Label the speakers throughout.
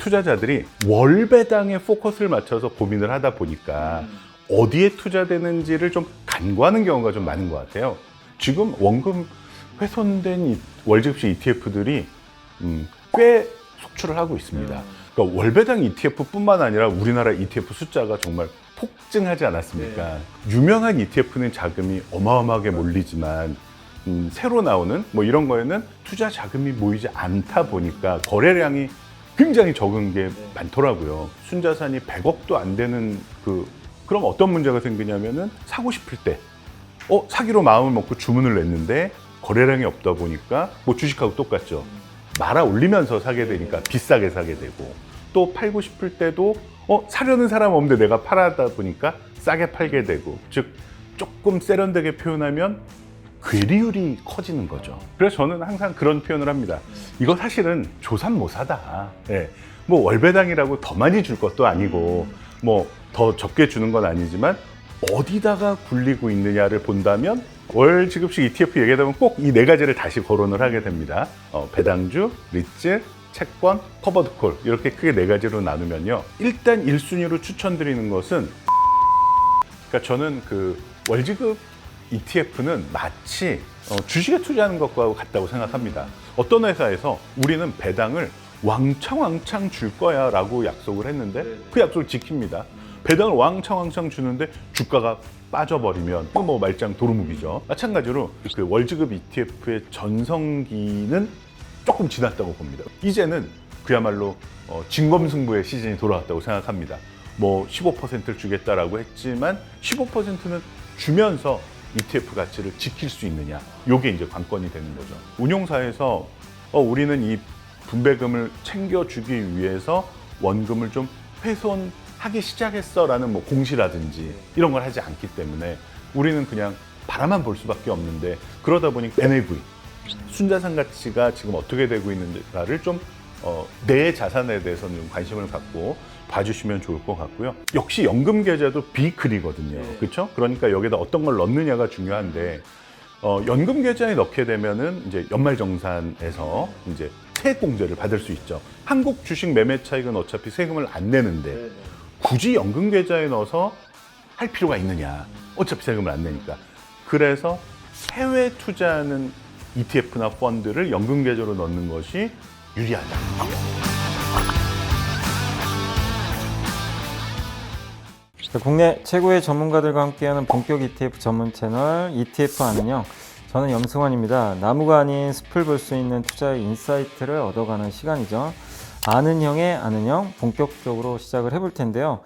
Speaker 1: 투자자들이 월 배당에 포커스를 맞춰서 고민을 하다 보니까 어디에 투자되는지를 좀 간과하는 경우가 좀 많은 것 같아요. 지금 원금 훼손된 월지급식 ETF들이 꽤 속출을 하고 있습니다. 그러니까 월배당 ETF뿐만 아니라 우리나라 ETF 숫자가 정말 폭증하지 않았습니까? 유명한 ETF는 자금이 어마어마하게 몰리지만 새로 나오는 뭐 이런 거에는 투자 자금이 모이지 않다 보니까 거래량이 굉장히 적은 게 많더라고요. 순자산이 100억도 안 되는 그럼 어떤 문제가 생기냐면은 사고 싶을 때 사기로 마음을 먹고 주문을 냈는데 거래량이 없다 보니까 뭐 주식하고 똑같죠. 말아 올리면서 사게 되니까 비싸게 사게 되고, 또 팔고 싶을 때도 사려는 사람 없는데 내가 팔아다 보니까 싸게 팔게 되고, 즉 조금 세련되게 표현하면 괴리율이 커지는 거죠. 그래서 저는 항상 그런 표현을 합니다. 이거 사실은 조삼모사다. 예. 뭐 월배당이라고 더 많이 줄 것도 아니고 뭐 더 적게 주는 건 아니지만 어디다가 굴리고 있느냐를 본다면 월지급식 ETF 얘기하다 보면 꼭 이 네 가지를 다시 거론을 하게 됩니다. 배당주, 리츠, 채권, 커버드콜, 이렇게 크게 네 가지로 나누면요. 일단 1순위로 추천드리는 것은, 그러니까 저는 그 월지급 ETF는 마치 주식에 투자하는 것과 같다고 생각합니다. 어떤 회사에서 우리는 배당을 왕창 줄 거야 라고 약속을 했는데 그 약속을 지킵니다. 배당을 왕창 주는데 주가가 빠져버리면 이거 뭐 말짱 도루묵이죠. 마찬가지로 그 월지급 ETF의 전성기는 조금 지났다고 봅니다. 이제는 그야말로 진검승부의 시즌이 돌아왔다고 생각합니다. 뭐 15%를 주겠다라고 했지만 15%는 주면서 ETF 가치를 지킬 수 있느냐, 이게 이제 관건이 되는 거죠. 운용사에서 우리는 이 분배금을 챙겨주기 위해서 원금을 좀 훼손하기 시작했어라는 뭐 공시라든지 이런 걸 하지 않기 때문에 우리는 그냥 바라만 볼 수밖에 없는데, 그러다 보니 NAV, 순자산 가치가 지금 어떻게 되고 있는가를 좀 내 자산에 대해서는 좀 관심을 갖고 봐주시면 좋을 것 같고요. 역시 연금 계좌도 비클이거든요. 그렇죠? 그러니까 여기다 어떤 걸 넣느냐가 중요한데, 연금 계좌에 넣게 되면은 이제 연말정산에서 이제 세액공제를 받을 수 있죠. 한국 주식 매매 차익은 어차피 세금을 안 내는데 굳이 연금 계좌에 넣어서 할 필요가 있느냐? 어차피 세금을 안 내니까. 그래서 해외 투자하는 ETF나 펀드를 연금 계좌로 넣는 것이 유리하다.
Speaker 2: 국내 최고의 전문가들과 함께하는 본격 ETF 전문 채널 ETF 아는 형, 저는 염승환입니다. 나무가 아닌 숲을 볼 수 있는 투자의 인사이트를 얻어가는 시간이죠. 아는 형의 아는 형, 본격적으로 시작을 해볼 텐데요.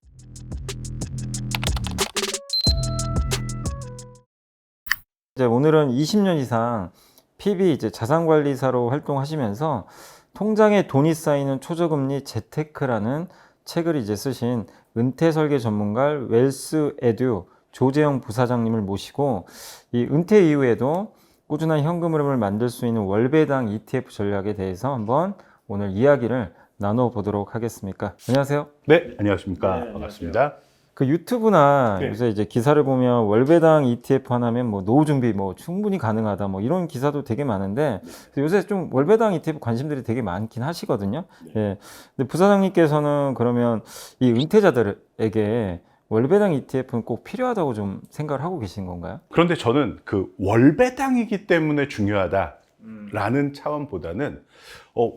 Speaker 2: 오늘은 20년 이상 PB 자산관리사로 활동하시면서 통장에 돈이 쌓이는 초저금리 재테크라는 책을 쓰신 은퇴설계 전문가 웰스에듀 조재영 부사장님을 모시고, 이 은퇴 이후에도 꾸준한 현금 흐름을 만들 수 있는 월배당 ETF 전략에 대해서 한번 오늘 이야기를 나눠보도록 하겠습니다. 안녕하세요.
Speaker 1: 네, 안녕하십니까. 반갑습니다.
Speaker 2: 그 유튜브나 요새 기사를 보면 월배당 ETF 하나면 뭐 노후 준비 뭐 충분히 가능하다 뭐 이런 기사도 되게 많은데, 요새 좀 월배당 ETF 관심들이 되게 많긴 하시거든요. 예. 근데 부사장님께서는 그러면 이 은퇴자들에게 월배당 ETF는 꼭 필요하다고 좀 생각을 하고 계신 건가요?
Speaker 1: 그런데 저는 그 월배당이기 때문에 중요하다라는 차원보다는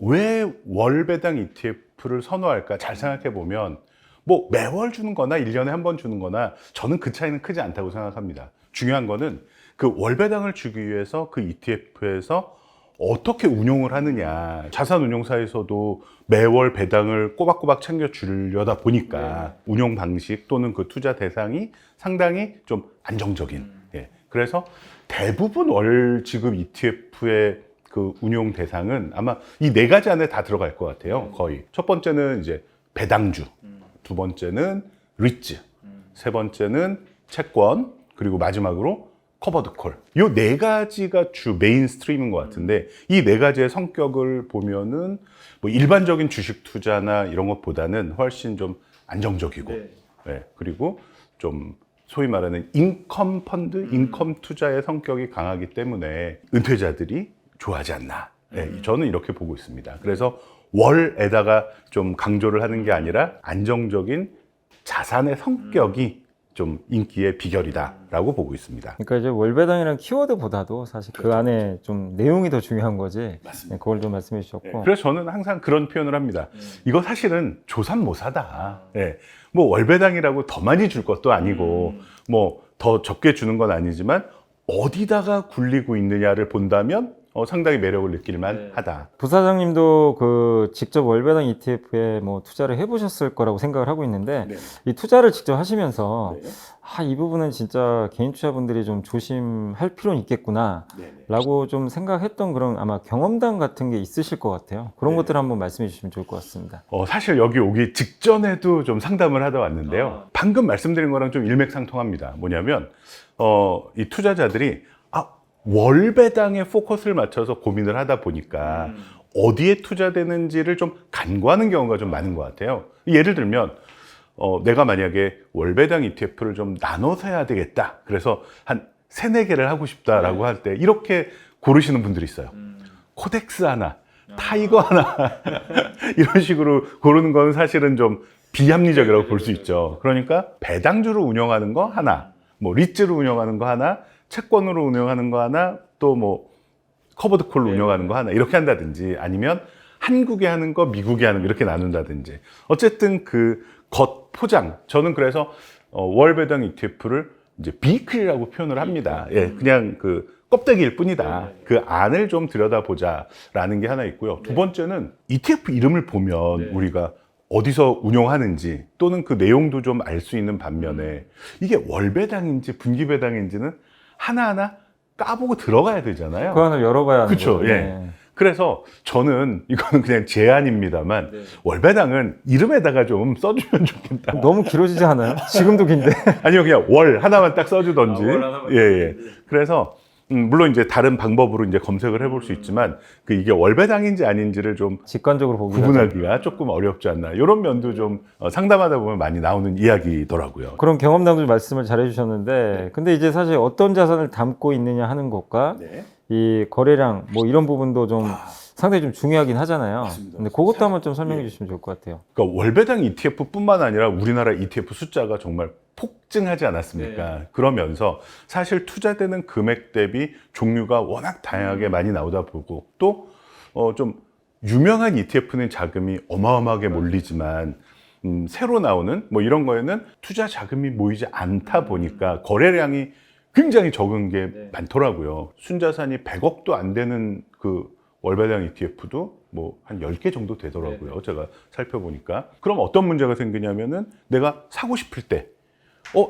Speaker 1: 왜 월배당 ETF를 선호할까 잘 생각해 보면, 뭐 매월 주는 거나 1년에 한 번 주는 거나 저는 그 차이는 크지 않다고 생각합니다. 중요한 거는 그 월배당을 주기 위해서 그 ETF에서 어떻게 운용을 하느냐. 자산운용사에서도 매월 배당을 꼬박꼬박 챙겨주려다 보니까 운용 방식 또는 그 투자 대상이 상당히 좀 안정적인. 그래서 대부분 월지급 ETF의 그 운용 대상은 아마 이 네 가지 안에 다 들어갈 것 같아요. 거의. 첫 번째는 이제 배당주, 두 번째는 리츠, 세 번째는 채권, 그리고 마지막으로 커버드콜. 이 네 가지가 주 메인스트림인 것 같은데, 이 네 가지의 성격을 보면은 뭐 일반적인 주식 투자나 이런 것보다는 훨씬 좀 안정적이고, 그리고 좀 소위 말하는 인컴 펀드, 인컴 투자의 성격이 강하기 때문에 은퇴자들이 좋아하지 않나. 저는 이렇게 보고 있습니다. 그래서 월에다가 좀 강조를 하는 게 아니라 안정적인 자산의 성격이 좀 인기의 비결이다라고 보고 있습니다.
Speaker 2: 그러니까 이제 월배당이라는 키워드보다도 사실 그 안에 좀 내용이 더 중요한 거지. 네, 그걸 좀 말씀해 주셨고.
Speaker 1: 그래서 저는 항상 그런 표현을 합니다. 이거 사실은 조삼모사다. 예. 뭐 월배당이라고 더 많이 줄 것도 아니고 뭐 더 적게 주는 건 아니지만 어디다가 굴리고 있느냐를 본다면 상당히 매력을 느낄만 하다.
Speaker 2: 부사장님도 그 직접 월배당 ETF에 뭐 투자를 해보셨을 거라고 생각을 하고 있는데 이 투자를 직접 하시면서 이 부분은 진짜 개인 투자분들이 좀 조심할 필요는 있겠구나 라고 좀 생각했던 그런 아마 경험담 같은 게 있으실 것 같아요. 그런 것들 한번 말씀해 주시면 좋을 것 같습니다.
Speaker 1: 사실 여기 오기 직전에도 좀 상담을 하다 왔는데요. 방금 말씀드린 거랑 좀 일맥상통합니다. 뭐냐면 이 투자자들이 월배당에 포커스를 맞춰서 고민을 하다 보니까 어디에 투자되는지를 좀 간과하는 경우가 좀 많은 것 같아요. 예를 들면 내가 만약에 월배당 ETF를 좀 나눠서 해야 되겠다. 그래서 한 3-4개를 하고 싶다라고 할 때 이렇게 고르시는 분들이 있어요. 코덱스 하나, 타이거 하나 이런 식으로 고르는 건 사실은 좀 비합리적이라고 볼 수 있죠. 그러니까 배당주를 운영하는 거 하나, 뭐 리츠를 운영하는 거 하나, 채권으로 운영하는 거 하나, 또 뭐 커버드 콜로 운영하는 거 하나 이렇게 한다든지 아니면 한국에 하는 거, 미국에 하는 거 이렇게 나눈다든지 어쨌든 그 겉 포장 저는 그래서 월배당 ETF를 이제 비클이라고 표현을 합니다. 예, 그냥 그 껍데기일 뿐이다. 그 안을 좀 들여다보자라는 게 하나 있고요. 두 번째는 ETF 이름을 보면 우리가 어디서 운용하는지 또는 그 내용도 좀 알 수 있는 반면에 이게 월배당인지 분기배당인지는 하나하나 까보고 들어가야 되잖아요.
Speaker 2: 그 안을 열어봐야 하는
Speaker 1: 그렇죠.
Speaker 2: 거죠.
Speaker 1: 예. 그래서 저는 이거는 그냥 제안입니다만 월배당은 이름에다가 좀 써주면 좋겠다.
Speaker 2: 너무 길어지지 않아요? 지금도 긴데.
Speaker 1: 아니요, 그냥 월 하나만 딱 써주던지. 예. 그래서 물론 이제 다른 방법으로 이제 검색을 해볼 수 있지만 이게 월배당인지 아닌지를 좀
Speaker 2: 직관적으로
Speaker 1: 구분하기가 조금 어렵지 않나. 이런 면도 좀 상담하다 보면 많이 나오는 이야기더라고요.
Speaker 2: 그런 경험담도 말씀을 잘 해주셨는데 근데 이제 사실 어떤 자산을 담고 있느냐 하는 것과 이 거래량 뭐 이런 부분도 좀 상당히 좀 중요하긴 하잖아요.
Speaker 1: 맞습니다.
Speaker 2: 근데 그것도 한번 좀 설명해 주시면 좋을 것 같아요.
Speaker 1: 그러니까 월배당 ETF뿐만 아니라 우리나라 ETF 숫자가 정말 폭증하지 않았습니까? 그러면서 사실 투자되는 금액 대비 종류가 워낙 다양하게 많이 나오다 보고 또 좀 유명한 ETF는 자금이 어마어마하게 몰리지만 새로 나오는 뭐 이런 거에는 투자 자금이 모이지 않다 보니까 거래량이 굉장히 적은 게 많더라고요. 순자산이 100억도 안 되는 그 월배당 ETF도 뭐 한 10개 정도 되더라고요. 제가 살펴보니까. 그럼 어떤 문제가 생기냐면은 내가 사고 싶을 때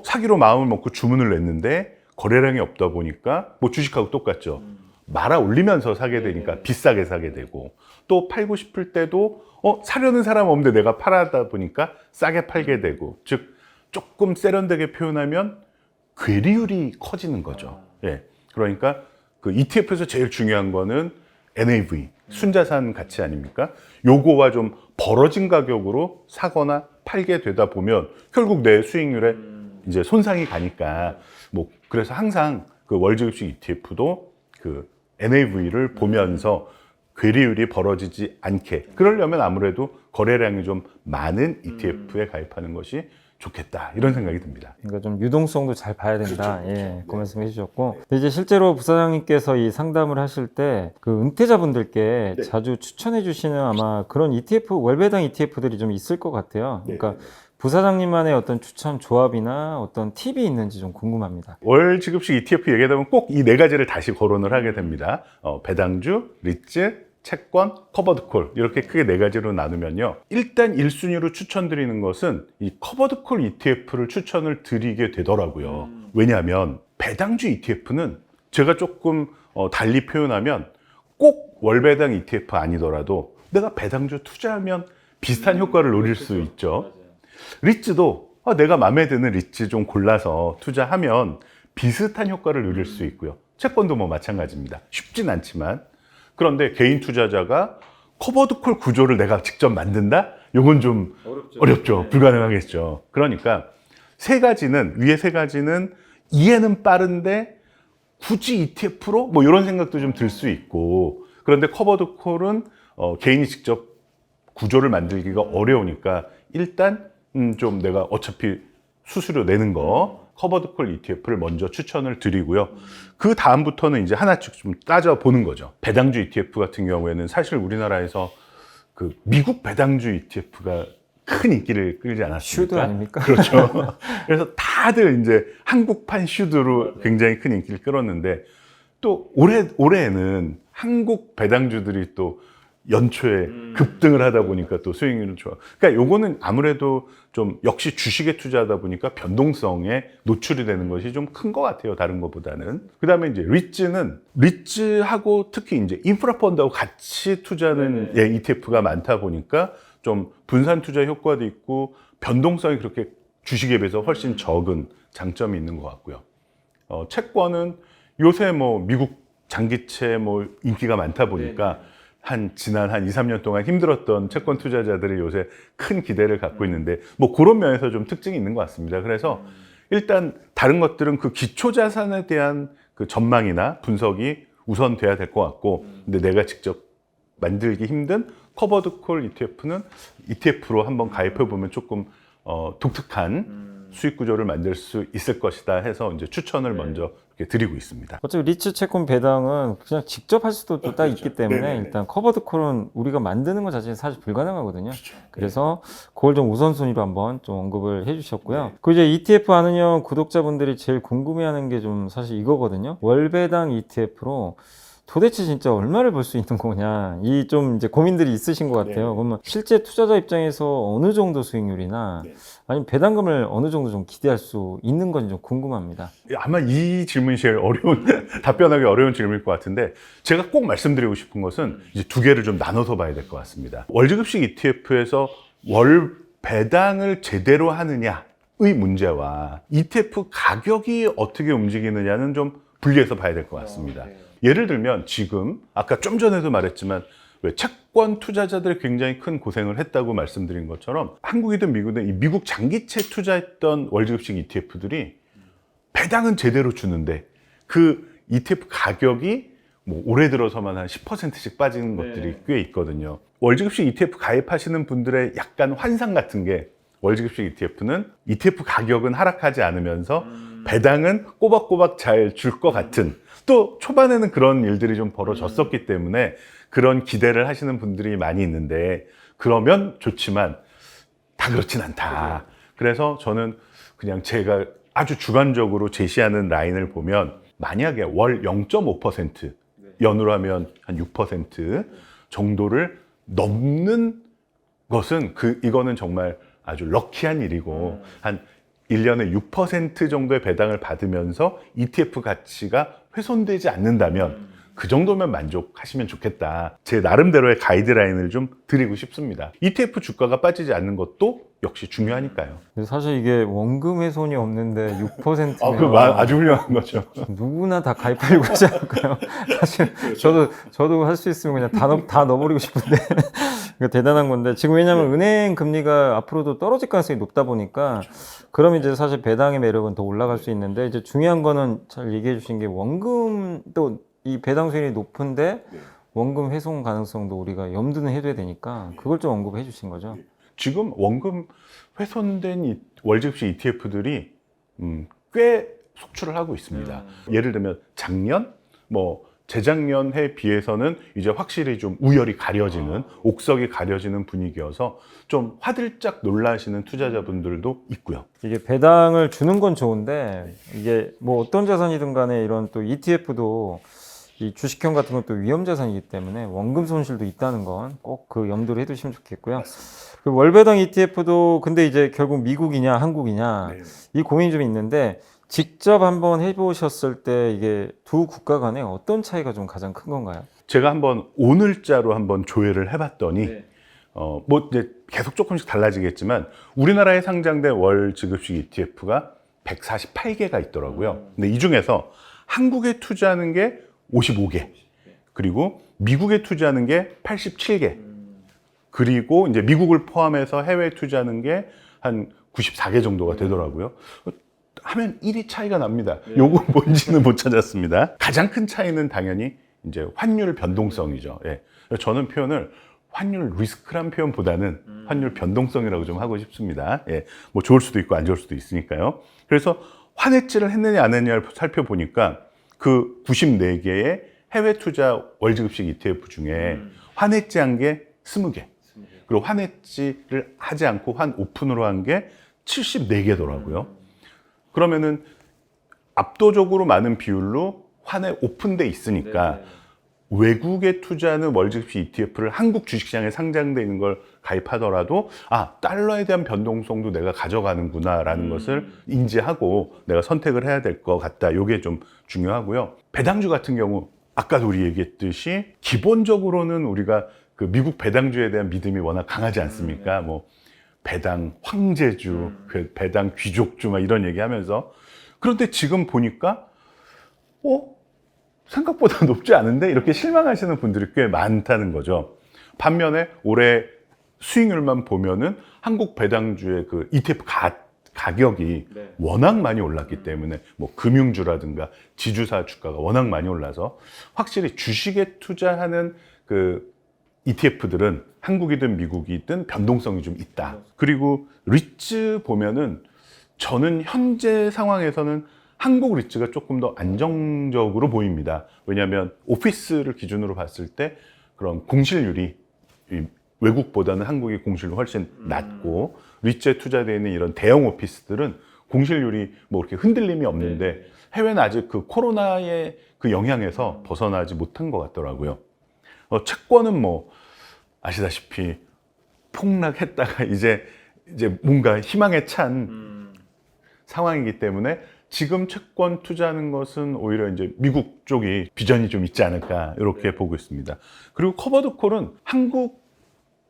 Speaker 1: 사기로 마음을 먹고 주문을 냈는데 거래량이 없다 보니까 뭐 주식하고 똑같죠. 말아 올리면서 사게 되니까 비싸게 사게 되고 또 팔고 싶을 때도 사려는 사람 없는데 내가 팔아다 보니까 싸게 팔게 되고 즉 조금 세련되게 표현하면 괴리율이 커지는 거죠. 예. 그러니까 그 ETF에서 제일 중요한 거는 NAV, 순자산 가치 아닙니까? 요거와 좀 벌어진 가격으로 사거나 팔게 되다 보면 결국 내 수익률에 이제 손상이 가니까 뭐 그래서 항상 그 월주식 ETF도 그 NAV를 보면서 괴리율이 벌어지지 않게 그러려면 아무래도 거래량이 좀 많은 ETF에 가입하는 것이 좋겠다 이런 생각이 듭니다.
Speaker 2: 그러니까 좀 유동성도 잘 봐야 된다.
Speaker 1: 그렇죠.
Speaker 2: 예, 그 말씀해 주셨고 근데 이제 실제로 부사장님께서 이 상담을 하실 때 그 은퇴자분들께 자주 추천해 주시는 아마 그런 ETF 월배당 ETF들이 좀 있을 것 같아요. 그러니까 부사장님만의 어떤 추천 조합이나 어떤 팁이 있는지 좀 궁금합니다.
Speaker 1: 월 지급식 ETF 얘기하다 보면 꼭 이 4가지를 다시 거론을 하게 됩니다. 배당주, 리츠, 채권, 커버드콜 이렇게 크게 4가지로 나누면요. 일단 1순위로 추천드리는 것은 이 커버드콜 ETF를 추천을 드리게 되더라고요. 왜냐하면 배당주 ETF는 제가 조금 달리 표현하면 꼭 월배당 ETF 아니더라도 내가 배당주 투자하면 비슷한 효과를 노릴 수 있죠. 리츠도 내가 마음에 드는 리츠 좀 골라서 투자하면 비슷한 효과를 누릴 수 있고요. 채권도 뭐 마찬가지입니다. 쉽진 않지만 그런데 개인 투자자가 커버드콜 구조를 내가 직접 만든다? 이건 좀 어렵죠. 불가능하겠죠. 그러니까 위에 세 가지는 이해는 빠른데 굳이 ETF로? 뭐 이런 생각도 좀 들 수 있고 그런데 커버드콜은 개인이 직접 구조를 만들기가 어려우니까 일단 좀 내가 어차피 수수료 내는 거 커버드콜 ETF를 먼저 추천을 드리고요. 그 다음부터는 이제 하나씩 좀 따져보는 거죠. 배당주 ETF 같은 경우에는 사실 우리나라에서 그 미국 배당주 ETF가 큰 인기를 끌지 않았습니까?
Speaker 2: 슈드 아닙니까?
Speaker 1: 그렇죠. 그래서 다들 이제 한국판 슈드로 굉장히 큰 인기를 끌었는데 또 올해에는 한국 배당주들이 또 연초에 급등을 하다 보니까 또 수익률은 좋아. 그러니까 요거는 아무래도 좀 역시 주식에 투자하다 보니까 변동성에 노출이 되는 것이 좀 큰 것 같아요. 다른 것보다는. 그 다음에 이제 리츠하고 특히 이제 인프라 펀드하고 같이 투자하는 예, ETF가 많다 보니까 좀 분산 투자 효과도 있고 변동성이 그렇게 주식에 비해서 훨씬 적은 장점이 있는 것 같고요. 채권은 요새 뭐 미국 장기채 뭐 인기가 많다 보니까 지난 한 2, 3년 동안 힘들었던 채권 투자자들이 요새 큰 기대를 갖고 있는데 뭐 그런 면에서 좀 특징이 있는 것 같습니다. 그래서 일단 다른 것들은 그 기초 자산에 대한 그 전망이나 분석이 우선 돼야 될 것 같고 근데 내가 직접 만들기 힘든 커버드콜 ETF는 ETF로 한번 가입해 보면 조금 독특한 수익 구조를 만들 수 있을 것이다 해서 이제 추천을 먼저 이렇게 드리고 있습니다.
Speaker 2: 어차피 리츠 채권 배당은 그냥 직접 할 수도 또 딱 있기 때문에
Speaker 1: 네네네.
Speaker 2: 일단 커버드콜은 우리가 만드는 것 자체는 사실 불가능하거든요. 그래서 그걸 좀 우선순위로 한번 좀 언급을 해주셨고요. 그 이제 ETF 아는형 구독자분들이 제일 궁금해하는 게 좀 사실 이거거든요. 월배당 ETF로 도대체 진짜 얼마를 벌 수 있는 거냐 이 좀 이제 고민들이 있으신 것 같아요.
Speaker 1: 네.
Speaker 2: 그러면 실제 투자자 입장에서 어느 정도 수익률이나 아니면 배당금을 어느 정도 좀 기대할 수 있는 건지 좀 궁금합니다.
Speaker 1: 아마 이 질문이 제일 어려운 답변하기 어려운 질문일 것 같은데 제가 꼭 말씀드리고 싶은 것은 이제 두 개를 좀 나눠서 봐야 될 것 같습니다. 월지급식 ETF에서 월 배당을 제대로 하느냐의 문제와 ETF 가격이 어떻게 움직이느냐는 좀 분리해서 봐야 될 것 같습니다. 예를 들면 지금 아까 좀 전에도 말했지만 왜 채권 투자자들이 굉장히 큰 고생을 했다고 말씀드린 것처럼 한국이든 미국이든 이 미국 장기채 투자했던 월지급식 ETF들이 배당은 제대로 주는데 그 ETF 가격이 뭐 올해 들어서만 한 10%씩 빠지는 것들이 꽤 있거든요. 월지급식 ETF 가입하시는 분들의 약간 환상 같은 게 월지급식 ETF는 ETF 가격은 하락하지 않으면서 배당은 꼬박꼬박 잘 줄 것 같은 또 초반에는 그런 일들이 좀 벌어졌었기 때문에 그런 기대를 하시는 분들이 많이 있는데 그러면 좋지만 다 그렇진 않다. 그래서 저는 그냥 제가 아주 주관적으로 제시하는 라인을 보면 만약에 월 0.5% 연으로 하면 한 6% 정도를 넘는 것은 이거는 정말 아주 럭키한 일이고 한 1년에 6% 정도의 배당을 받으면서 ETF 가치가 훼손되지 않는다면 그 정도면 만족하시면 좋겠다. 제 나름대로의 가이드라인을 좀 드리고 싶습니다. ETF 주가가 빠지지 않는 것도 역시 중요하니까요.
Speaker 2: 사실 이게 원금 훼손이 없는데 6%면
Speaker 1: 아주 훌륭한 거죠.
Speaker 2: 누구나 다 가입하려고 하지 않을까요? 사실 저도 할 수 있으면 그냥 다 넣어버리고 싶은데 그러니까 대단한 건데 지금 왜냐하면 은행 금리가 앞으로도 떨어질 가능성이 높다 보니까 그럼 이제 사실 배당의 매력은 더 올라갈 수 있는데 이제 중요한 거는 잘 얘기해 주신 게 원금 또 이 배당 수익이 높은데 원금 훼손 가능성도 우리가 염두는 해둬야 되니까 그걸 좀 언급해 주신 거죠.
Speaker 1: 지금 원금 훼손된 월지급식 ETF들이 꽤 속출을 하고 있습니다. 예를 들면 작년, 뭐 재작년 해에 비해서는 이제 확실히 좀 우열이 가려지는, 옥석이 가려지는 분위기여서 좀 화들짝 놀라시는 투자자분들도 있고요.
Speaker 2: 이게 배당을 주는 건 좋은데 이게 뭐 어떤 자산이든 간에 이런 또 ETF도 이 주식형 같은 것도 위험 자산이기 때문에 원금 손실도 있다는 건 꼭 그 염두를 해두시면 좋겠고요. 그 월배당 ETF도 근데 이제 결국 미국이냐 한국이냐 이 고민이 좀 있는데 직접 한번 해보셨을 때 이게 두 국가 간에 어떤 차이가 좀 가장 큰 건가요?
Speaker 1: 제가 한번 오늘자로 한번 조회를 해봤더니 뭐 이제 계속 조금씩 달라지겠지만 우리나라에 상장된 월 지급식 ETF가 148개가 있더라고요. 근데 이 중에서 한국에 투자하는 게 55개, 그리고 미국에 투자하는 게 87개, 그리고 이제 미국을 포함해서 해외에 투자하는 게 한 94개 정도가 되더라고요. 하면 1위 차이가 납니다. 요거 뭔지는 못 찾았습니다. 가장 큰 차이는 당연히 이제 환율 변동성이죠. 예. 저는 표현을 환율 리스크란 표현보다는 환율 변동성이라고 좀 하고 싶습니다. 예, 뭐 좋을 수도 있고 안 좋을 수도 있으니까요. 그래서 환해지를 했느냐 안 했느냐를 살펴보니까 그 94개의 해외 투자 월지급식 ETF 중에 환해지한 게 20개. 그리고 환해지를 하지 않고 환 오픈으로 한 게 74개더라고요. 그러면은 압도적으로 많은 비율로 환에 오픈돼 있으니까 외국에 투자하는 월지급식 ETF를 한국 주식시장에 상장돼 있는 걸 가입하더라도 달러에 대한 변동성도 내가 가져가는구나라는 것을 인지하고 내가 선택을 해야 될 것 같다. 이게 좀 중요하고요. 배당주 같은 경우 아까도 우리 얘기했듯이 기본적으로는 우리가 그 미국 배당주에 대한 믿음이 워낙 강하지 않습니까? 뭐 배당 황제주, 배당 귀족주 막 이런 얘기하면서 그런데 지금 보니까 생각보다 높지 않은데 이렇게 실망하시는 분들이 꽤 많다는 거죠. 반면에 올해 수익률만 보면은 한국 배당주의 그 ETF 가격이 워낙 많이 올랐기 때문에 뭐 금융주라든가 지주사 주가가 워낙 많이 올라서 확실히 주식에 투자하는 그 ETF들은 한국이든 미국이든 변동성이 좀 있다. 그리고 리츠 보면은 저는 현재 상황에서는 한국 리츠가 조금 더 안정적으로 보입니다. 왜냐하면 오피스를 기준으로 봤을 때 그런 공실률이 외국보다는 한국의 공실률이 훨씬 낮고 리츠에 투자되어 있는 이런 대형 오피스들은 공실률이 뭐 이렇게 흔들림이 없는데 해외는 아직 그 코로나의 그 영향에서 벗어나지 못한 것 같더라고요. 채권은 뭐 아시다시피 폭락했다가 이제 뭔가 희망에 찬 상황이기 때문에 지금 채권 투자하는 것은 오히려 이제 미국 쪽이 비전이 좀 있지 않을까 이렇게 보고 있습니다. 그리고 커버드 콜은 한국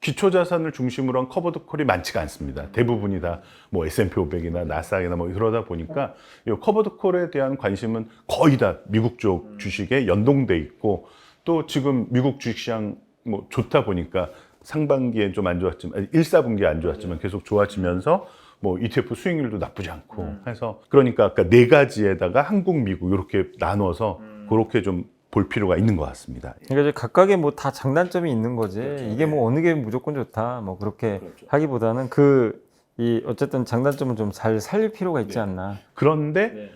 Speaker 1: 기초자산을 중심으로 한 커버드 콜이 많지가 않습니다. 대부분이 다 뭐 S&P 500이나 나스닥이나 뭐 그러다 보니까 이 커버드 콜에 대한 관심은 거의 다 미국 쪽 주식에 연동돼 있고 또 지금 미국 주식시장 뭐 좋다 보니까 상반기에 좀 안 좋았지만 1, 4분기에 안 좋았지만 계속 좋아지면서 뭐 ETF 수익률도 나쁘지 않고 해서 그러니까 아까 네 가지에다가 한국, 미국 이렇게 나눠서 그렇게 좀 볼 필요가 있는 것 같습니다.
Speaker 2: 그러니까 이제 각각의 뭐 다 장단점이 있는 거지. 이게 뭐 어느 게 무조건 좋다. 뭐 그렇게 하기보다는 어쨌든 장단점은 좀 잘 살릴 필요가 있지 않나.
Speaker 1: 그런데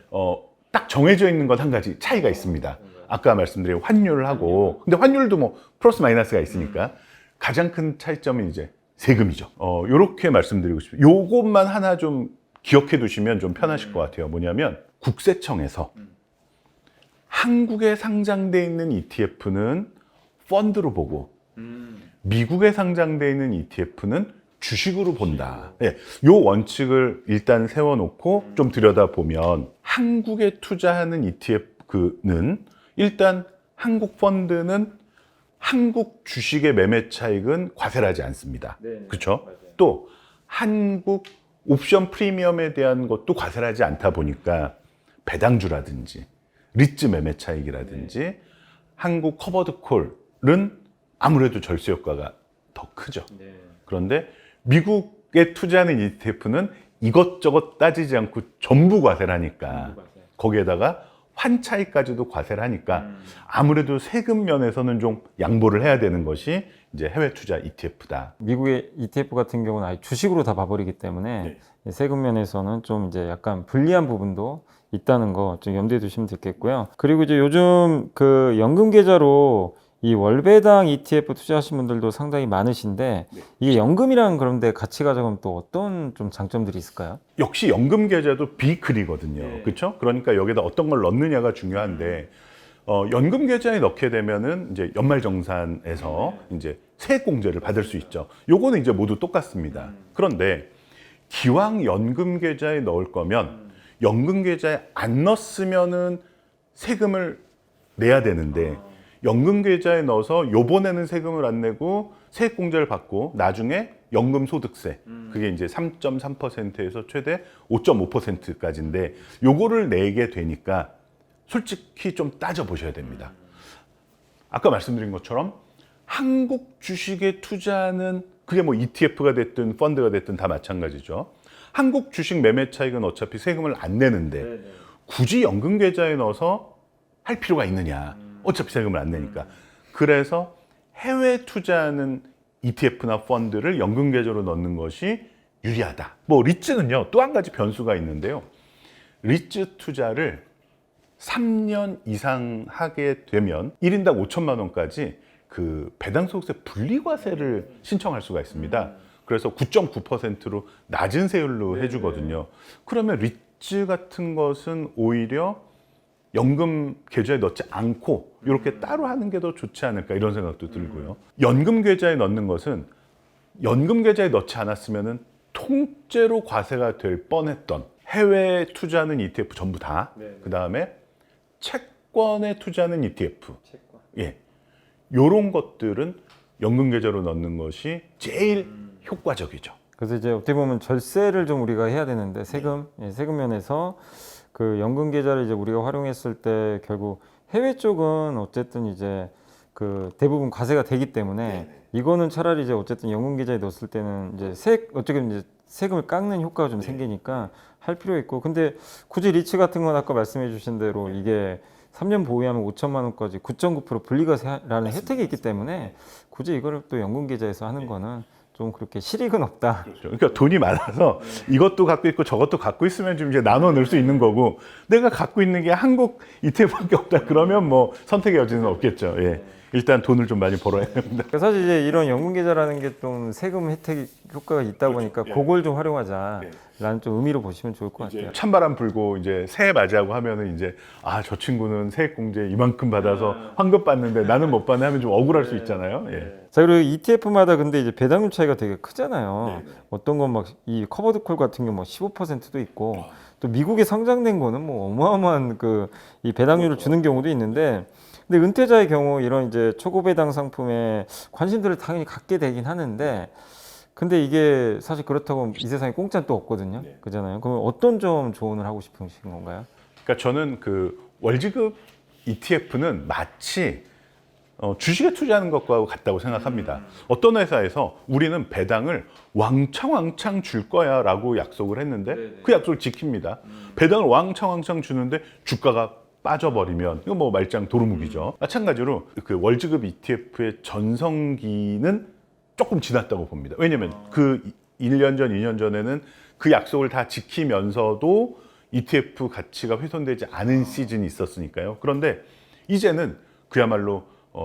Speaker 1: 딱 정해져 있는 건 한 가지 차이가 있습니다. 아까 말씀드린 환율하고 근데 환율도 뭐 플러스 마이너스가 있으니까 가장 큰 차이점은 이제 세금이죠. 요렇게 말씀드리고 싶어요. 요것만 하나 좀 기억해 두시면 좀 편하실 것 같아요. 뭐냐면 국세청에서 한국에 상장돼 있는 ETF는 펀드로 보고 미국에 상장돼 있는 ETF는 주식으로 본다. 요 원칙을 일단 세워놓고 좀 들여다보면 한국에 투자하는 ETF는 일단 한국 펀드는 한국 주식의 매매 차익은 과세를 하지 않습니다. 그렇죠? 또 한국 옵션 프리미엄에 대한 것도 과세를 하지 않다 보니까 배당주라든지 리츠 매매 차익이라든지 한국 커버드 콜은 아무래도 절세 효과가 더 크죠. 그런데 미국에 투자하는 ETF는 이것저것 따지지 않고 전부 과세를 하니까 거기에다가 환 차익까지도 과세를 하니까 아무래도 세금 면에서는 좀 양보를 해야 되는 것이 이제 해외 투자 ETF다.
Speaker 2: 미국의 ETF 같은 경우는 아예 주식으로 다 봐버리기 때문에 세금 면에서는 좀 이제 약간 불리한 부분도 있다는 거 좀 염두에 두시면 좋겠고요. 그리고 이제 요즘 그 연금 계좌로 이 월배당 ETF 투자하신 분들도 상당히 많으신데 이게 연금이랑 그런데 같이 가져가면 또 어떤 좀 장점들이 있을까요?
Speaker 1: 역시 연금 계좌도 비클이거든요. 그렇죠? 그러니까 여기다 어떤 걸 넣느냐가 중요한데 연금 계좌에 넣게 되면은 이제 연말정산에서 이제 세액공제를 받을 수 있죠. 요거는 이제 모두 똑같습니다. 그런데 기왕 연금 계좌에 넣을 거면 연금 계좌에 안 넣었으면은 세금을 내야 되는데 연금 계좌에 넣어서 요번에는 세금을 안 내고 세액공제를 받고 나중에 연금 소득세 그게 이제 3.3%에서 최대 5.5%까지인데 요거를 내게 되니까 솔직히 좀 따져보셔야 됩니다. 아까 말씀드린 것처럼 한국 주식에 투자하는 그게 뭐 ETF가 됐든 펀드가 됐든 다 마찬가지죠. 한국 주식 매매 차익은 어차피 세금을 안 내는데 굳이 연금 계좌에 넣어서 할 필요가 있느냐. 어차피 세금을 안 내니까. 그래서 해외 투자하는 ETF나 펀드를 연금 계좌로 넣는 것이 유리하다. 뭐 리츠는요, 또 한 가지 변수가 있는데요. 리츠 투자를 3년 이상 하게 되면 1인당 5천만 원까지 그 배당소득세 분리과세를 신청할 수가 있습니다. 그래서 9.9%로 낮은 세율로 해주거든요. 그러면 리츠 같은 것은 오히려 연금 계좌에 넣지 않고 이렇게 따로 하는 게 더 좋지 않을까 이런 생각도 들고요. 연금 계좌에 넣는 것은 연금 계좌에 넣지 않았으면은 통째로 과세가 될 뻔했던 해외 투자하는 ETF 전부 다, 그 다음에 채권에 투자하는 ETF, 예, 요런 것들은 연금 계좌로 넣는 것이 제일 효과적이죠.
Speaker 2: 그래서 이제 어떻게 보면 절세를 좀 우리가 해야 되는데 세금, 예, 세금 면에서 그 연금 계좌를 이제 우리가 활용했을 때 결국 해외 쪽은 어쨌든 이제 그 대부분 과세가 되기 때문에 이거는 차라리 이제 어쨌든 연금 계좌에 넣었을 때는 이제 어떻게 이제 세금을 깎는 효과가 좀 생기니까 할 필요 있고, 근데 굳이 리츠 같은 건 아까 말씀해 주신 대로 이게 3년 보유하면 5천만 원까지 9.9% 분리과세라는 혜택이 있기 때문에 굳이 이거를 또 연금 계좌에서 하는 거는 좀 그렇게 실익은 없다.
Speaker 1: 그렇죠. 그러니까 돈이 많아서 이것도 갖고 있고 저것도 갖고 있으면 좀 이제 나눠 넣을 수 있는 거고, 내가 갖고 있는 게 한국 ETF밖에 없다 그러면 뭐 선택의 여지는 없겠죠. 예. 일단 돈을 좀 많이 벌어야 합니다.
Speaker 2: 그러니까 사실 이제 이런 연금 계좌라는 게 좀 세금 혜택 효과가 있다 보니까 그걸 좀 활용하자라는 좀 의미로 보시면 좋을 것 같아요.
Speaker 1: 찬바람 불고 이제 새해 맞이하고 하면은 이제 저 친구는 세액공제 이만큼 받아서 환급 받는데 나는 못 받네 하면 좀 억울할 수 있잖아요. 예.
Speaker 2: 자, 그리고 ETF마다 근데 이제 배당률 차이가 되게 크잖아요. 어떤 건 막 이 커버드 콜 같은 경우 막 15%도 있고, 또 미국에 상장된 거는 뭐 어마어마한 그 이 배당률을 주는 경우도 있는데, 근데 은퇴자의 경우 이런 이제 초고배당 상품에 관심들을 당연히 갖게 되긴 하는데, 근데 이게 사실 그렇다고 이 세상에 공짜는 또 없거든요. 그잖아요. 그럼 어떤 점 조언을 하고 싶으신 건가요?
Speaker 1: 그러니까 저는 그 월지급 ETF는 마치 주식에 투자하는 것과 같다고 생각합니다. 어떤 회사에서 우리는 배당을 왕창 줄 거야 라고 약속을 했는데 그 약속을 지킵니다. 배당을 왕창 주는데 주가가 빠져버리면 이거 뭐 말짱 도루묵이죠. 마찬가지로 그 월지급 ETF의 전성기는 조금 지났다고 봅니다. 왜냐면 그 1년 전, 2년 전에는 그 약속을 다 지키면서도 ETF 가치가 훼손되지 않은 시즌이 있었으니까요. 그런데 이제는 그야말로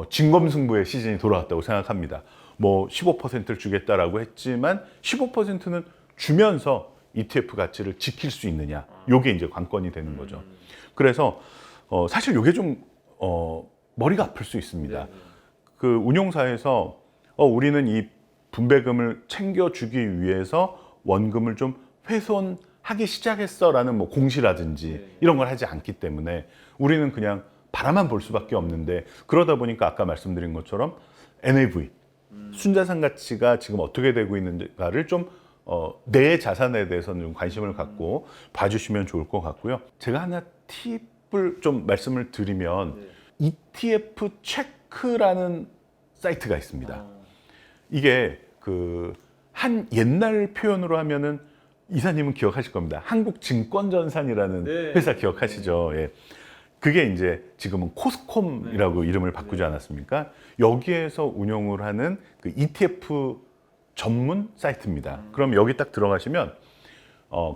Speaker 1: 진검승부의 시즌이 돌아왔다고 생각합니다. 뭐 15%를 주겠다라고 했지만 15%는 주면서 ETF 가치를 지킬 수 있느냐, 요게 이제 관건이 되는 거죠. 그래서 사실 요게 좀 머리가 아플 수 있습니다. 그 운용사에서 우리는 이 분배금을 챙겨주기 위해서 원금을 좀 훼손하기 시작했어라는 뭐 공시라든지 이런 걸 하지 않기 때문에 우리는 그냥 바라만 볼 수밖에 없는데, 그러다 보니까 아까 말씀드린 것처럼 NAV, 순자산 가치가 지금 어떻게 되고 있는가를 좀 내 자산에 대해서는 좀 관심을 갖고 봐주시면 좋을 것 같고요. 제가 하나 팁을 좀 말씀을 드리면 ETF 체크라는 사이트가 있습니다. 이게 그 한 옛날 표현으로 하면은 이사님은 기억하실 겁니다. 한국증권전산이라는 회사 기억하시죠? 예. 그게 이제 지금은 코스콤이라고 이름을 바꾸지 않았습니까? 여기에서 운영을 하는 그 ETF 전문 사이트입니다. 그럼 여기 딱 들어가시면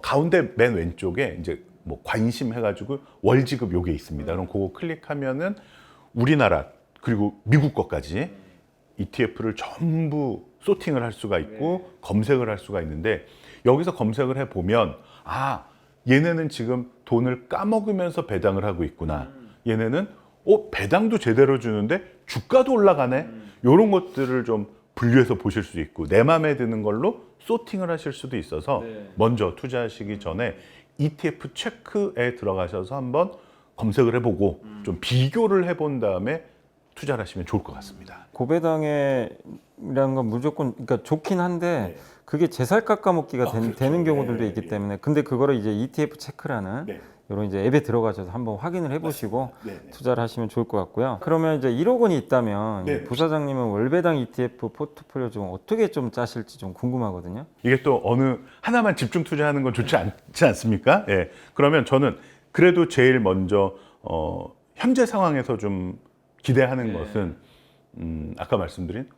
Speaker 1: 가운데 맨 왼쪽에 이제 뭐 관심 해가지고 월지급 요게 있습니다. 그럼 그거 클릭하면은 우리나라 그리고 미국 것까지 ETF를 전부 소팅을 할 수가 있고 검색을 할 수가 있는데, 여기서 검색을 해보면 얘네는 지금 돈을 까먹으면서 배당을 하고 있구나. 얘네는 배당도 제대로 주는데 주가도 올라가네. 이런 것들을 좀 분류해서 보실 수 있고, 내 마음에 드는 걸로 소팅을 하실 수도 있어서 먼저 투자하시기 전에 ETF 체크에 들어가셔서 한번 검색을 해보고 좀 비교를 해본 다음에 투자를 하시면 좋을 것 같습니다.
Speaker 2: 고배당이라는 건 무조건 그러니까 좋긴 한데 그게 제살 깎아먹기가 되는 경우들도 있기 때문에, 근데 그거를 이제 ETF 체크라는 이런 이제 앱에 들어가셔서 한번 확인을 해보시고 투자를 하시면 좋을 것 같고요. 그러면 이제 1억 원이 있다면 부사장님은 월배당 ETF 포트폴리오 좀 어떻게 좀 짜실지 좀 궁금하거든요.
Speaker 1: 이게 또 어느 하나만 집중 투자하는 건 좋지 않지 않습니까? 예. 그러면 저는 그래도 제일 먼저 현재 상황에서 좀 기대하는 것은 아까 말씀드린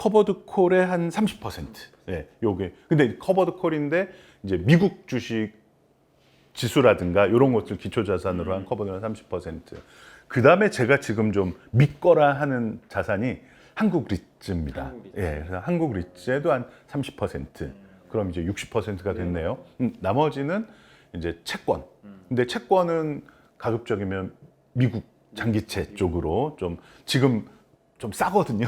Speaker 1: 커버드 콜의 한 30%. 예, 요게. 근데 커버드 콜인데 이제 미국 주식 지수라든가 이런 것들 기초 자산으로 한 커버드는 30%. 그 다음에 제가 지금 좀 믿거라 하는 자산이 한국 리츠입니다. 예, 그래서 한국 리츠에도 한 30%. 그럼 이제 60%가 됐네요. 나머지는 이제 채권. 근데 채권은 가급적이면 미국 장기채 쪽으로 좀 지금 좀 싸거든요.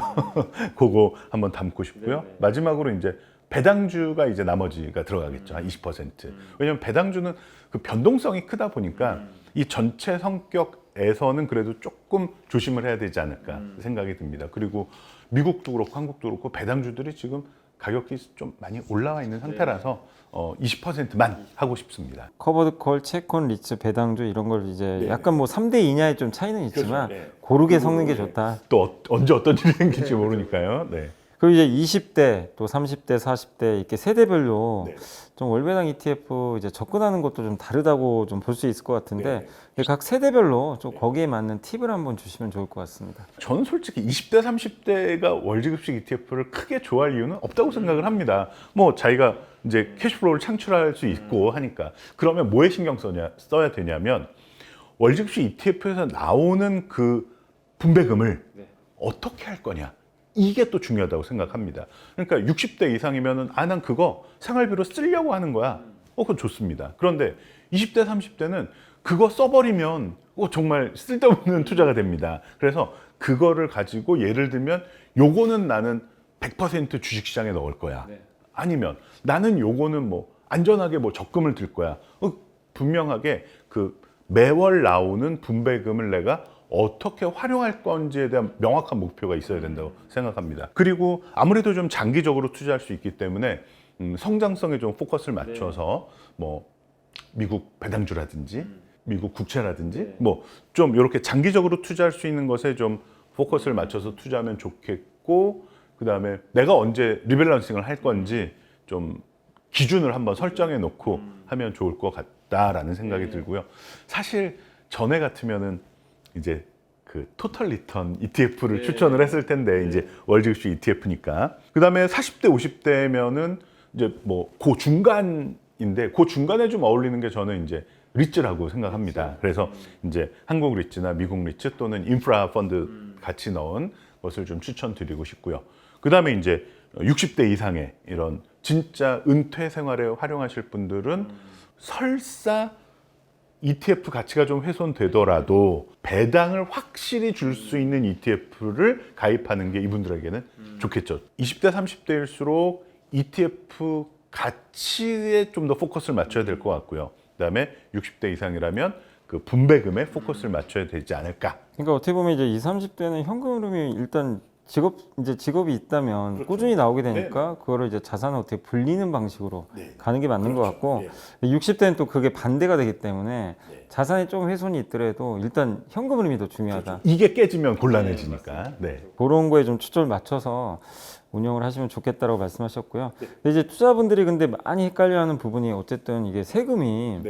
Speaker 1: 그거 한번 담고 싶고요. 마지막으로 이제 배당주가 이제 나머지가 들어가겠죠. 한 20%. 왜냐하면 배당주는 그 변동성이 크다 보니까 이 전체 성격에서는 그래도 조금 조심을 해야 되지 않을까 생각이 듭니다. 그리고 미국도 그렇고 한국도 그렇고 배당주들이 지금 가격이 좀 많이 올라와 있는 상태라서 20%만 하고 싶습니다.
Speaker 2: 커버드 콜, 채권, 리츠, 배당주 이런 걸 이제 약간 뭐 3대 2냐의 좀 차이는 있지만
Speaker 1: 그렇죠. 네.
Speaker 2: 고르게 섞는 게 좋다.
Speaker 1: 또 언제 어떤 일이 생길지 모르니까요. 네.
Speaker 2: 그리고 이제 20대, 또 30대, 40대 이렇게 세대별로
Speaker 1: 네.
Speaker 2: 좀 월배당 ETF 이제 접근하는 것도 좀 다르다고 좀 볼 수 있을 것 같은데 각 세대별로 좀 거기에 맞는 팁을 한번 주시면 좋을 것 같습니다.
Speaker 1: 저는 솔직히 20대, 30대가 월지급식 ETF를 크게 좋아할 이유는 없다고 생각을 합니다. 뭐 자기가 이제 캐시플로우를 창출할 수 있고 하니까. 그러면 뭐에 신경 써야 되냐면 월지급식 ETF에서 나오는 그 분배금을 어떻게 할 거냐. 이게 또 중요하다고 생각합니다. 그러니까 60대 이상이면은 난 그거 생활비로 쓰려고 하는 거야. 그건 좋습니다. 그런데 20대, 30대는 그거 써버리면 정말 쓸데없는 투자가 됩니다. 그래서 그거를 가지고 예를 들면 요거는 나는 100% 주식시장에 넣을 거야. 아니면 나는 요거는 뭐 안전하게 뭐 적금을 들 거야. 분명하게 그 매월 나오는 분배금을 내가 어떻게 활용할 건지에 대한 명확한 목표가 있어야 된다고 생각합니다. 그리고 아무래도 좀 장기적으로 투자할 수 있기 때문에 성장성에 좀 포커스를 맞춰서 뭐 미국 배당주라든지 미국 국채라든지 뭐 좀 이렇게 장기적으로 투자할 수 있는 것에 좀 포커스를 맞춰서 투자하면 좋겠고, 그 다음에 내가 언제 리밸런싱을 할 건지 좀 기준을 한번 설정해 놓고 하면 좋을 것 같다라는 생각이 들고요. 사실 전에 같으면은 이제 그 토탈 리턴 ETF를 추천을 했을 텐데 이제 월지급식 ETF니까. 그다음에 40대 50대면은 이제 뭐 그 중간인데 그 중간에 좀 어울리는 게 저는 이제 리츠라고 생각합니다. 그래서 이제 한국 리츠나 미국 리츠 또는 인프라 펀드 같이 넣은 것을 좀 추천드리고 싶고요. 그다음에 이제 60대 이상의 이런 진짜 은퇴 생활에 활용하실 분들은 설사 ETF 가치가 좀 훼손되더라도 배당을 확실히 줄 수 있는 ETF를 가입하는 게 이분들에게는 좋겠죠. 20대, 30대일수록 ETF 가치에 좀 더 포커스를 맞춰야 될 것 같고요. 그다음에 60대 이상이라면 그 분배금에 포커스를 맞춰야 되지 않을까.
Speaker 2: 그러니까 어떻게 보면 이제 20, 30대는 현금 흐름이 일단 직업이 있다면 꾸준히 나오게 되니까 그거를 이제 자산을 어떻게 불리는 방식으로 가는 게 맞는 것 같고, 60대는 또 그게 반대가 되기 때문에 자산이 좀 훼손이 있더라도 일단 현금 흐름이 더 중요하다.
Speaker 1: 이게 깨지면 곤란해지니까.
Speaker 2: 그런 거에 좀 초점을 맞춰서 운영을 하시면 좋겠다라고 말씀하셨고요. 근데 이제 투자분들이 근데 많이 헷갈려하는 부분이 어쨌든 이게 세금이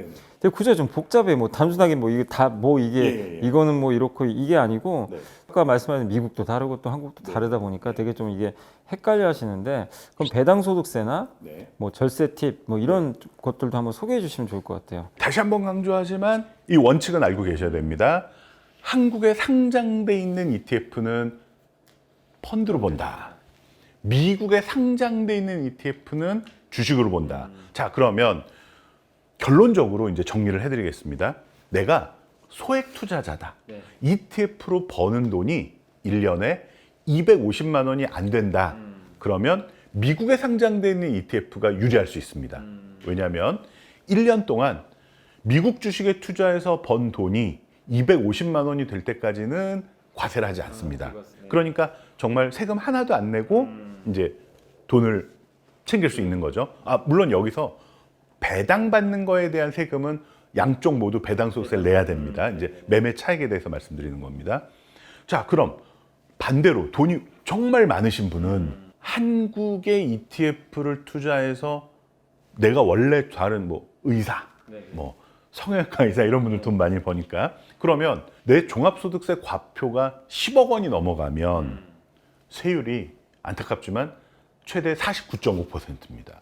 Speaker 2: 되게 구조가 좀 복잡해. 뭐 단순하게 뭐 이게 다 뭐 이게 이거는 뭐 이렇고 이게 아니고 아까 말씀하신 미국도 다르고 또 한국도 다르다 보니까 되게 좀 이게 헷갈려하시는데, 그럼 배당소득세나 뭐 절세 팁 뭐 이런 것들도 한번 소개해 주시면 좋을 것 같아요.
Speaker 1: 다시 한번 강조하지만 이 원칙은 알고 계셔야 됩니다. 한국에 상장돼 있는 ETF는 펀드로 본다. 미국에 상장돼 있는 ETF는 주식으로 본다. 자, 그러면 결론적으로 이제 정리를 해드리겠습니다. 내가 소액 투자자다. ETF로 버는 돈이 1년에 250만 원이 안 된다. 그러면 미국에 상장돼 있는 ETF가 유리할 수 있습니다. 왜냐하면 1년 동안 미국 주식에 투자해서 번 돈이 250만 원이 될 때까지는 과세를 하지 않습니다. 그러니까 정말 세금 하나도 안 내고 이제 돈을 챙길 수 있는 거죠. 물론 여기서 배당받는 거에 대한 세금은 양쪽 모두 배당소득세를 내야 됩니다. 이제 매매 차익에 대해서 말씀드리는 겁니다. 자, 그럼 반대로 돈이 정말 많으신 분은 한국의 ETF를 투자해서 내가 원래 다른 뭐 의사, 뭐 성형외과 의사 이런 분들 돈 많이 버니까, 그러면 내 종합소득세 과표가 10억 원이 넘어가면 세율이 안타깝지만 최대 49.5%입니다.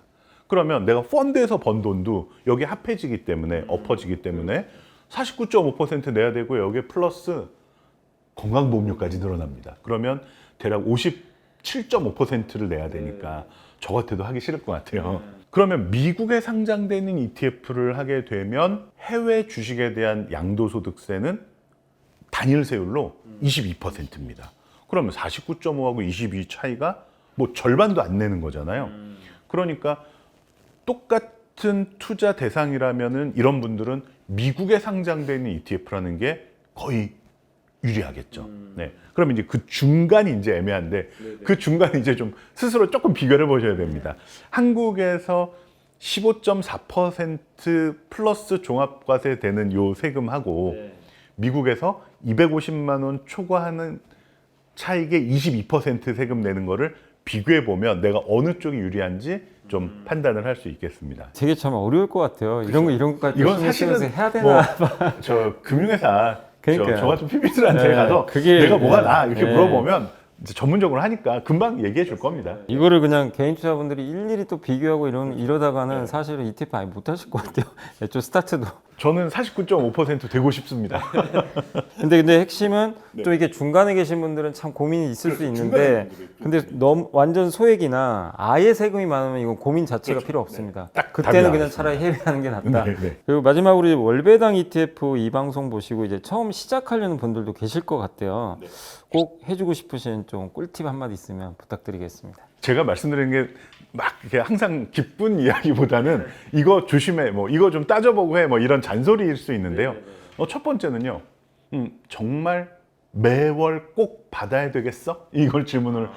Speaker 1: 그러면 내가 펀드에서 번 돈도 여기 합해지기 때문에 엎어지기 때문에 49.5% 내야 되고 여기에 플러스 건강보험료까지 늘어납니다. 그러면 대략 57.5%를 내야 되니까 저 같아도 하기 싫을 것 같아요. 그러면 미국에 상장되는 ETF를 하게 되면 해외 주식에 대한 양도소득세는 단일 세율로 22%입니다. 그러면 49.5하고 22 차이가 뭐 절반도 안 내는 거잖아요. 그러니까 똑같은 투자 대상이라면은 이런 분들은 미국에 상장되는 ETF라는 게 거의 유리하겠죠. 네. 그러면 이제 그 중간이 이제 애매한데 그 중간이 이제 좀 스스로 조금 비교를 해보셔야 됩니다. 한국에서 15.4% 플러스 종합과세 되는 요 세금하고 미국에서 250만 원 초과하는 차익의 22% 세금 내는 거를 비교해 보면 내가 어느 쪽이 유리한지 좀 판단을 할 수 있겠습니다.
Speaker 2: 되게 참 어려울 것 같아요. 이런 것까지
Speaker 1: 이건 사실은
Speaker 2: 해야 되나?
Speaker 1: 뭐 저 금융회사
Speaker 2: 그러니까요.
Speaker 1: 저 같은 PB들한테
Speaker 2: 네,
Speaker 1: 가서
Speaker 2: 그게-
Speaker 1: 내가 뭐가 나 이렇게
Speaker 2: 네.
Speaker 1: 물어보면 이제 전문적으로 하니까 금방 얘기해 줄 겁니다.
Speaker 2: 이거를 그냥 개인 투자분들이 일일이 또 비교하고 이러다가는 사실은 ETF 아예 못 하실 것 같아요. 애초 스타트도.
Speaker 1: 저는 49.5% 되고 싶습니다.
Speaker 2: 근데 핵심은 또 이게 중간에 계신 분들은 참 고민이 있을 수 있는데, 근데 너무 완전 소액이나 아예 세금이 많으면 이건 고민 자체가 필요 없습니다.
Speaker 1: 딱
Speaker 2: 그때는
Speaker 1: 답이
Speaker 2: 그냥 차라리 해외하는 게 낫다.
Speaker 1: 네, 네.
Speaker 2: 그리고 마지막으로 이제 월배당 ETF 이 방송 보시고 이제 처음 시작하려는 분들도 계실 것 같아요. 꼭 해주고 싶으신 좀 꿀팁 한마디 있으면 부탁드리겠습니다.
Speaker 1: 제가 말씀드리는 게 막 이렇게 항상 기쁜 이야기보다는 이거 조심해, 뭐 이거 좀 따져보고 해, 뭐 이런 잔소리일 수 있는데요. 첫 번째는요, 정말 매월 꼭 받아야 되겠어? 이걸 질문을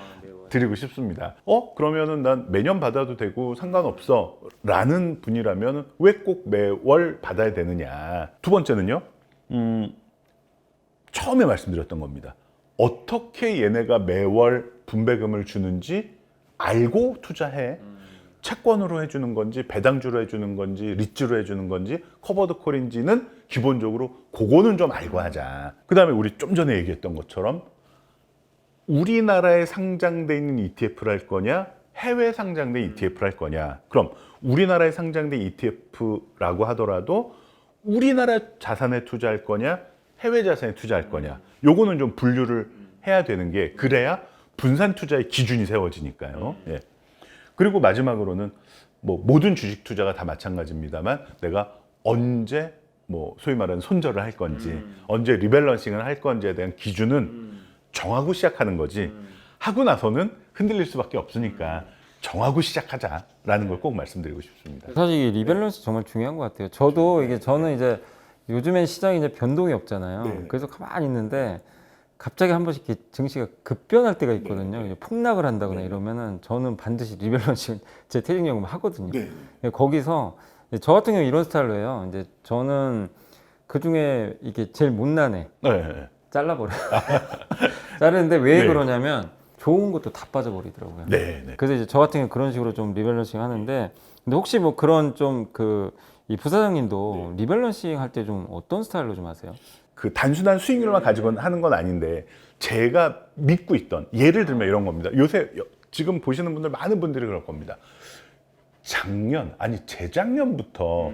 Speaker 1: 드리고 싶습니다. 그러면은 난 매년 받아도 되고 상관없어 라는 분이라면 왜 꼭 매월 받아야 되느냐. 두 번째는요, 처음에 말씀드렸던 겁니다. 어떻게 얘네가 매월 분배금을 주는지 알고 투자해. 채권으로 해주는 건지 배당주로 해주는 건지 리츠로 해주는 건지 커버드 콜인지는 기본적으로 그거는 좀 알고 하자. 그 다음에 우리 좀 전에 얘기했던 것처럼 우리나라에 상장돼 있는 ETF를 할 거냐 해외 상장된 ETF를 할 거냐. 그럼 우리나라에 상장된 ETF라고 하더라도 우리나라 자산에 투자할 거냐 해외 자산에 투자할 거냐. 요거는 좀 분류를 해야 되는 게 그래야 분산 투자의 기준이 세워지니까요. 예. 그리고 마지막으로는 뭐 모든 주식 투자가 다 마찬가지입니다만 내가 언제 뭐 소위 말하는 손절을 할 건지 언제 리밸런싱을 할 건지에 대한 기준은 정하고 시작하는 거지 하고 나서는 흔들릴 수밖에 없으니까 정하고 시작하자라는 걸 꼭 말씀드리고 싶습니다.
Speaker 2: 사실 이 리밸런스 정말 중요한 것 같아요. 저도 이게 저는 이제 요즘엔 시장이 이제 변동이 없잖아요.
Speaker 1: 네.
Speaker 2: 그래서 가만히 있는데 갑자기 한 번씩 이렇게 증시가 급변할 때가 있거든요. 이제 폭락을 한다거나 이러면은 저는 반드시 리밸런싱 제 퇴직연금 하거든요. 거기서 이제 저 같은 경우 이런 스타일로 해요. 이제 저는 그 중에 이게 제일 못난 애
Speaker 1: 네.
Speaker 2: 잘라버려요. 자르는데 왜
Speaker 1: 네.
Speaker 2: 그러냐면 좋은 것도 다 빠져버리더라고요.
Speaker 1: 네, 네.
Speaker 2: 그래서 이제 저 같은 경우 그런 식으로 좀 리밸런싱 하는데, 근데 혹시 뭐 그런 좀 이 부사장님도 리밸런싱 할 때 좀 어떤 스타일로 좀 하세요?
Speaker 1: 그 단순한 수익률만 가지고 하는 건 아닌데 제가 믿고 있던 예를 들면 이런 겁니다. 요새 지금 보시는 분들 많은 분들이 그럴 겁니다. 작년 아니 재작년부터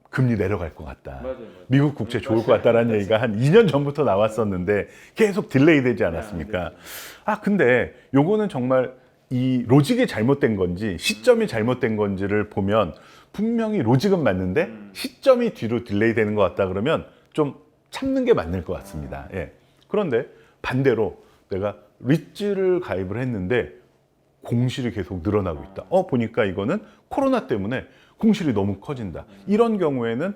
Speaker 1: 금리 내려갈 것 같다. 미국 국채 좋을 것 같다라는 얘기가 한 2년 전부터 나왔었는데 계속 딜레이 되지 않았습니까? 근데 요거는 정말 이 로직이 잘못된 건지 시점이 잘못된 건지를 보면 분명히 로직은 맞는데 시점이 뒤로 딜레이 되는 것 같다 그러면 좀 참는 게 맞는 것 같습니다. 예. 그런데 반대로 내가 리츠를 가입을 했는데 공실이 계속 늘어나고 있다. 보니까 이거는 코로나 때문에 공실이 너무 커진다. 이런 경우에는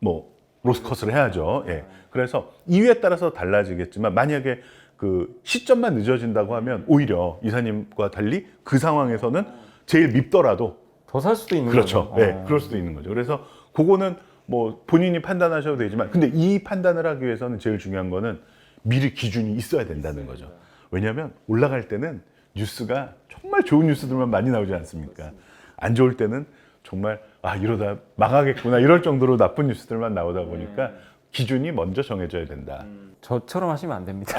Speaker 1: 뭐 로스컷을 해야죠. 예. 그래서 이유에 따라서 달라지겠지만 만약에 그 시점만 늦어진다고 하면 오히려 이사님과 달리 그 상황에서는 제일 밉더라도
Speaker 2: 더 살 수도 있는
Speaker 1: 그렇죠.
Speaker 2: 거죠.
Speaker 1: 네, 그럴 수도 있는 거죠. 그래서 그거는 뭐 본인이 판단하셔도 되지만 근데 이 판단을 하기 위해서는 제일 중요한 거는 미리 기준이 있어야 된다는 거죠. 왜냐하면 올라갈 때는 뉴스가 정말 좋은 뉴스들만 많이 나오지 않습니까? 안 좋을 때는 정말 이러다 망하겠구나 이럴 정도로 나쁜 뉴스들만 나오다 보니까 기준이 먼저 정해져야 된다.
Speaker 2: 저처럼 하시면 안 됩니다.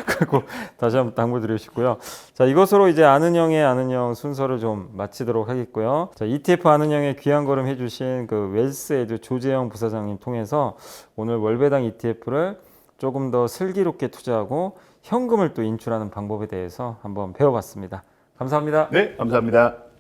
Speaker 2: 그리고 다시 한번 당부드리고 싶고요. 자, 이것으로 이제 아는 형의 아는 형 순서를 좀 마치도록 하겠고요. 자, ETF 아는 형의 귀한 걸음 해주신 그 웰스에드 조재영 부사장님 통해서 오늘 월배당 ETF를 조금 더 슬기롭게 투자하고 현금을 또 인출하는 방법에 대해서 한번 배워봤습니다. 감사합니다.
Speaker 1: 네, 감사합니다.